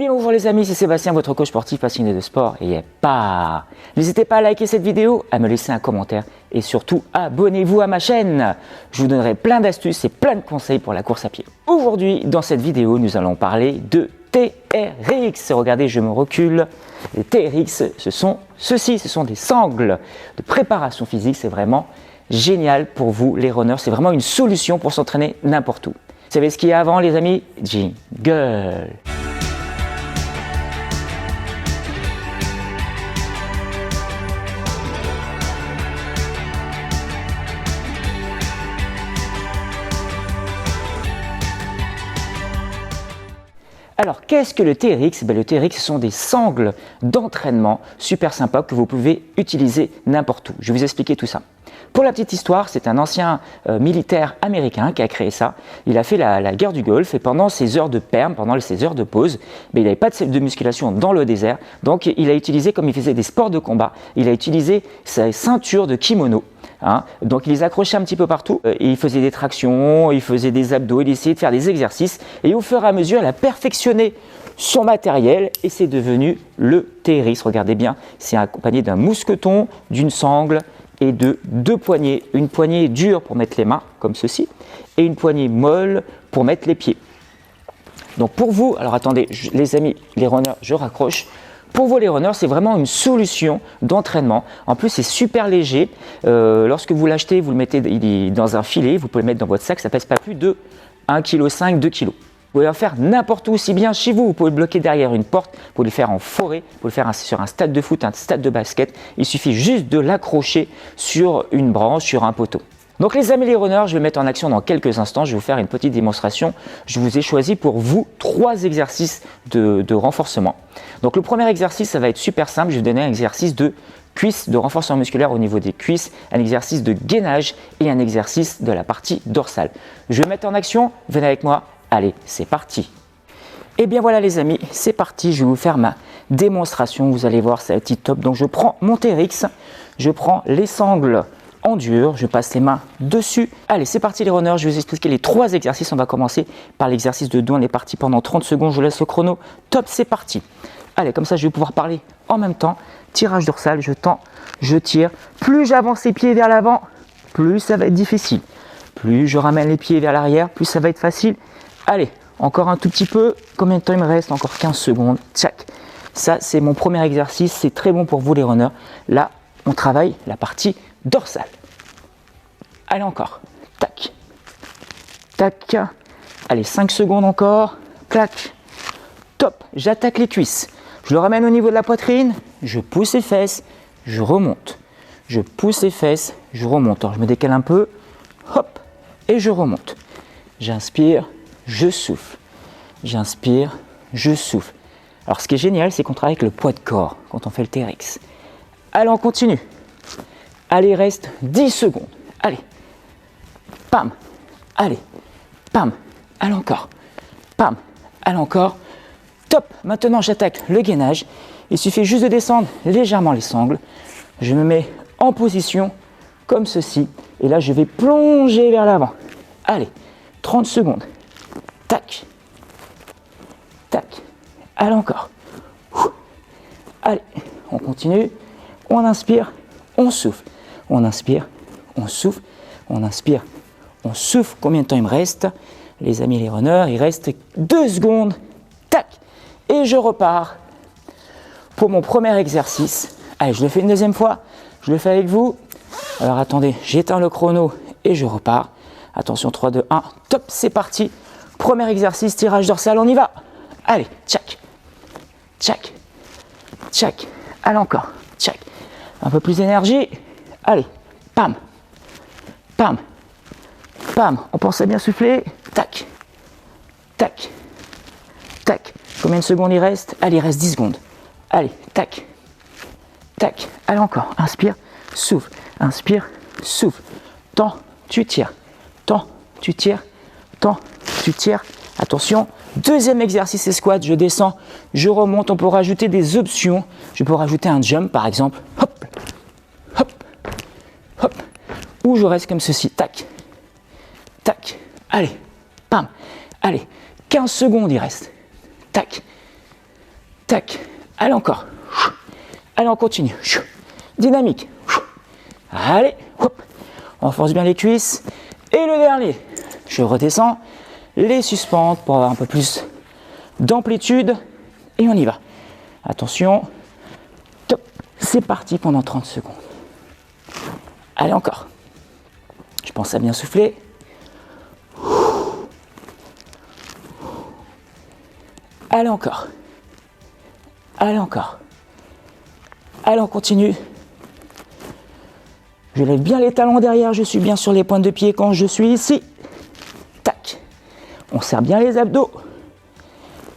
bien bonjour les amis, c'est Sébastien, votre coach sportif passionné de sport et pas. N'hésitez pas à liker cette vidéo, à me laisser un commentaire et surtout abonnez-vous à ma chaîne. Je vous donnerai plein d'astuces et plein de conseils pour la course à pied. Aujourd'hui, dans cette vidéo, nous allons parler de TRX. Regardez, je me recule. Les TRX, ce sont des sangles de préparation physique. C'est vraiment génial pour vous les runners. C'est vraiment une solution pour s'entraîner n'importe où. Vous savez ce qu'il y a avant les amis? Jingle. Alors, qu'est-ce que le TRX? Le TRX, ce sont des sangles d'entraînement super sympas que vous pouvez utiliser n'importe où. Je vais vous expliquer tout ça. Pour la petite histoire, c'est un ancien militaire américain qui a créé ça. Il a fait la guerre du Golfe et pendant ses heures de perm, pendant ses heures de pause, il n'avait pas de musculation dans le désert. Donc, il a utilisé, comme il faisait des sports de combat, il a utilisé sa ceinture de kimono. Donc il les accrochait un petit peu partout, il faisait des tractions, il faisait des abdos, il essayait de faire des exercices et au fur et à mesure il a perfectionné son matériel et c'est devenu le TRX. Regardez bien, c'est accompagné d'un mousqueton, d'une sangle et de deux poignées. Une poignée dure pour mettre les mains comme ceci et une poignée molle pour mettre les pieds. Donc pour vous, alors attendez les amis, les runners, je raccroche. Pour vous les runners, c'est vraiment une solution d'entraînement. En plus, c'est super léger. Lorsque vous l'achetez, vous le mettez dans un filet, vous pouvez le mettre dans votre sac, ça ne pèse pas plus de 1,5 kg, 2 kg. Vous pouvez en faire n'importe où, aussi bien chez vous. Vous pouvez le bloquer derrière une porte, vous pouvez le faire en forêt, vous pouvez le faire sur un stade de foot, un stade de basket. Il suffit juste de l'accrocher sur une branche, sur un poteau. Donc les amis les runners, je vais mettre en action dans quelques instants, je vais vous faire une petite démonstration. Je vous ai choisi pour vous 3 exercices de renforcement. Donc le premier exercice, ça va être super simple, je vais vous donner un exercice de cuisses, de renforcement musculaire au niveau des cuisses, un exercice de gainage et un exercice de la partie dorsale. Je vais mettre en action, venez avec moi, allez, c'est parti. Et bien voilà les amis, c'est parti, je vais vous faire ma démonstration, vous allez voir, ça va être top. Donc je prends mon TRX, je prends les sangles en dur, je passe les mains dessus. Allez, c'est parti les runners, je vais vous expliquer les 3 exercices. On va commencer par l'exercice de dos, on est parti pendant 30 secondes, je laisse le chrono. Top, c'est parti. Allez, comme ça je vais pouvoir parler en même temps. Tirage dorsal, je tends, je tire. Plus j'avance les pieds vers l'avant, plus ça va être difficile. Plus je ramène les pieds vers l'arrière, plus ça va être facile. Allez, encore un tout petit peu. Combien de temps il me reste? Encore 15 secondes. Tchac. Ça, c'est mon premier exercice. C'est très bon pour vous les runners. Là, on travaille la partie dorsale. Allez encore. Tac. Tac. Allez, 5 secondes encore. Clac. Top. J'attaque les cuisses. Je le ramène au niveau de la poitrine. Je pousse les fesses. Je remonte. Je pousse les fesses. Je remonte. Alors, je me décale un peu. Hop. Et je remonte. J'inspire. Je souffle. J'inspire. Je souffle. Alors, ce qui est génial, c'est qu'on travaille avec le poids de corps quand on fait le TRX. Allez, on continue. Allez, il reste 10 secondes. Allez. Pam. Allez. Pam. Allez encore. Pam. Allez encore. Top. Maintenant, j'attaque le gainage. Il suffit juste de descendre légèrement les sangles. Je me mets en position comme ceci. Et là, je vais plonger vers l'avant. Allez. 30 secondes. Tac. Tac. Allez encore. Allez. On continue. On inspire. On souffle. On inspire, on souffle, on inspire, on souffle. Combien de temps il me reste? Les amis les runners, il reste 2 secondes. Tac. Et je repars pour mon premier exercice. Allez, je le fais une deuxième fois. Je le fais avec vous. Alors attendez, j'éteins le chrono et je repars. Attention, 3, 2, 1. Top, c'est parti. Premier exercice, tirage dorsal, on y va. Allez, tchac, tchac, tchac. Allez encore, tchac. Un peu plus d'énergie. Allez, pam, pam, pam. On pense à bien souffler. Tac, tac, tac. Combien de secondes il reste? Allez, il reste 10 secondes. Allez, tac, tac. Allez encore. Inspire, souffle. Inspire, souffle. Tends, tu tires. Tends, tu tires. Tends, tu tires. Attention. Deuxième exercice, c'est squat. Je descends, je remonte. On peut rajouter des options. Je peux rajouter un jump, par exemple. Hop. Hop, ou je reste comme ceci, tac, tac, allez, pam, allez, 15 secondes il reste, tac, tac, allez encore, allez on continue, dynamique, allez, hop, on force bien les cuisses, et le dernier, je redescends, les suspendre pour avoir un peu plus d'amplitude, et on y va. Attention, top, c'est parti pendant 30 secondes. Allez encore, je pense à bien souffler. Allez encore. Allez encore. Allez, on continue. Je lève bien les talons derrière, je suis bien sur les pointes de pied quand je suis ici. Tac. On serre bien les abdos.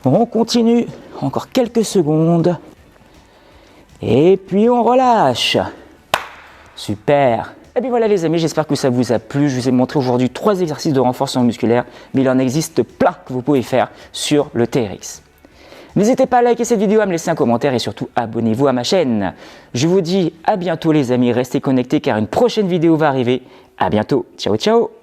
On continue. Encore quelques secondes. Et puis on relâche. Super. Et bien voilà les amis, j'espère que ça vous a plu. Je vous ai montré aujourd'hui 3 exercices de renforcement musculaire, mais il en existe plein que vous pouvez faire sur le TRX. N'hésitez pas à liker cette vidéo, à me laisser un commentaire et surtout abonnez-vous à ma chaîne. Je vous dis à bientôt les amis, restez connectés car une prochaine vidéo va arriver. À bientôt, ciao ciao.